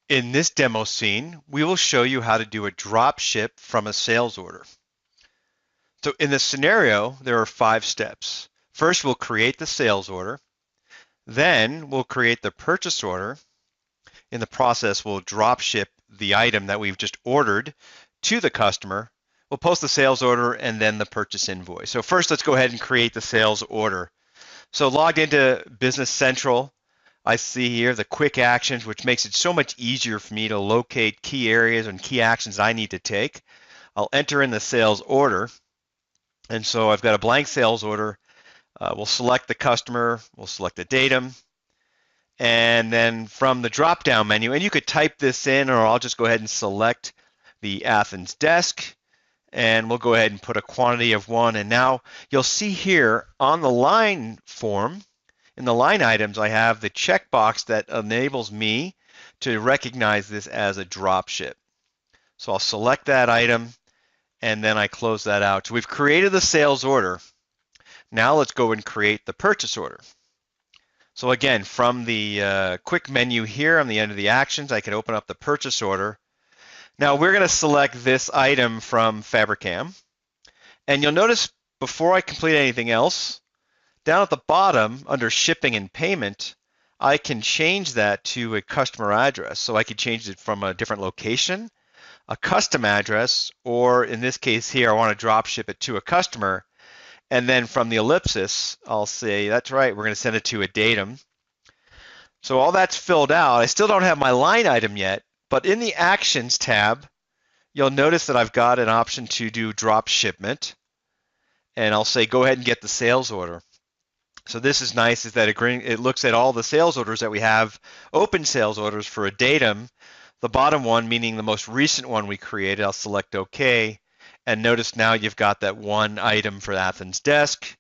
In this demo scene, we will show you how to do a drop ship from a sales order. So in this scenario, there are 5 steps. First, we'll create the sales order. Then we'll create the purchase order. In the process, we'll drop ship the item that we've just ordered to the customer. We'll post the sales order and then the purchase invoice. So first, let's go ahead and create the sales order. So logged into Business Central, I see here the quick actions, which makes it so much easier for me to locate key areas and key actions I need to take. I'll enter in the sales order. And so I've got a blank sales order. We'll select the customer, we'll select the datum, and then from the drop-down menu, and you could type this in, or I'll just go ahead and select the Athens desk, and we'll go ahead and put a quantity of 1. And now you'll see here on the line form, in the line items, I have the checkbox that enables me to recognize this as a drop ship. So I'll select that item, and then I close that out. So we've created the sales order. Now let's go and create the purchase order. So again, from the quick menu here on the end of the actions, I can open up the purchase order. Now we're going to select this item from Fabricam. And you'll notice before I complete anything else, down at the bottom under shipping and payment, I can change that to a customer address. So I could change it from a different location, a custom address, or in this case here, I want to drop ship it to a customer. And then from the ellipsis, I'll say, that's right, we're going to send it to a datum. So all that's filled out. I still don't have my line item yet, but in the Actions tab, you'll notice that I've got an option to do drop shipment. And I'll say, go ahead and get the sales order. So this is nice, is that it looks at all the sales orders that we have, open sales orders for a datum. The bottom one, meaning the most recent one we created, I'll select OK. And notice now you've got that 1 item for Athens desk.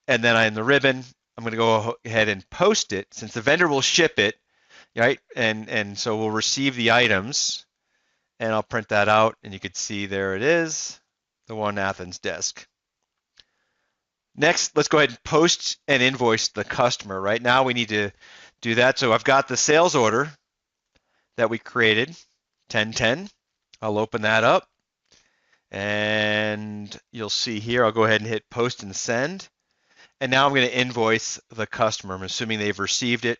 And then in the ribbon, I'm going to go ahead and post it since the vendor will ship it, right? And so we'll receive the items, and I'll print that out, and you can see there it is, the 1 Athens desk. Next, let's go ahead and post and invoice the customer. Right now we need to do that. So I've got the sales order that we created, 1010. I'll open that up. And you'll see here, I'll go ahead and hit post and send. And now I'm going to invoice the customer. I'm assuming they've received it.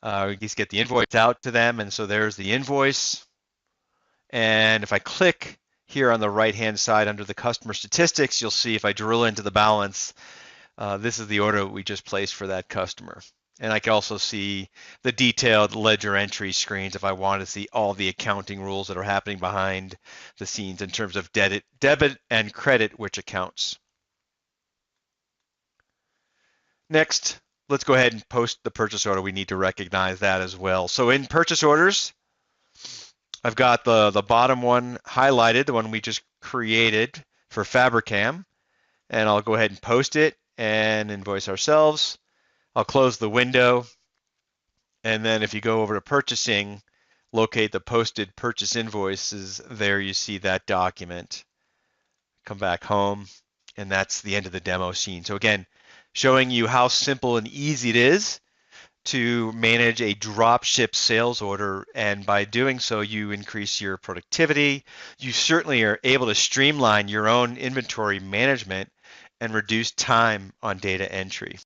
Just get the invoice out to them. And so there's the invoice. And if I click here on the right-hand side under the customer statistics, you'll see if I drill into the balance, this is the order we just placed for that customer. And I can also see the detailed ledger entry screens if I want to see all the accounting rules that are happening behind the scenes in terms of debit and credit which accounts. Next, let's go ahead and post the purchase order. We need to recognize that as well. So in purchase orders, I've got the bottom one highlighted, the one we just created for Fabricam. And I'll go ahead and post it and invoice ourselves. I'll close the window, and then if you go over to purchasing, locate the posted purchase invoices, there you see that document. Come back home, and that's the end of the demo scene. So again, showing you how simple and easy it is to manage a drop ship sales order, and by doing so, you increase your productivity. You certainly are able to streamline your own inventory management and reduce time on data entry.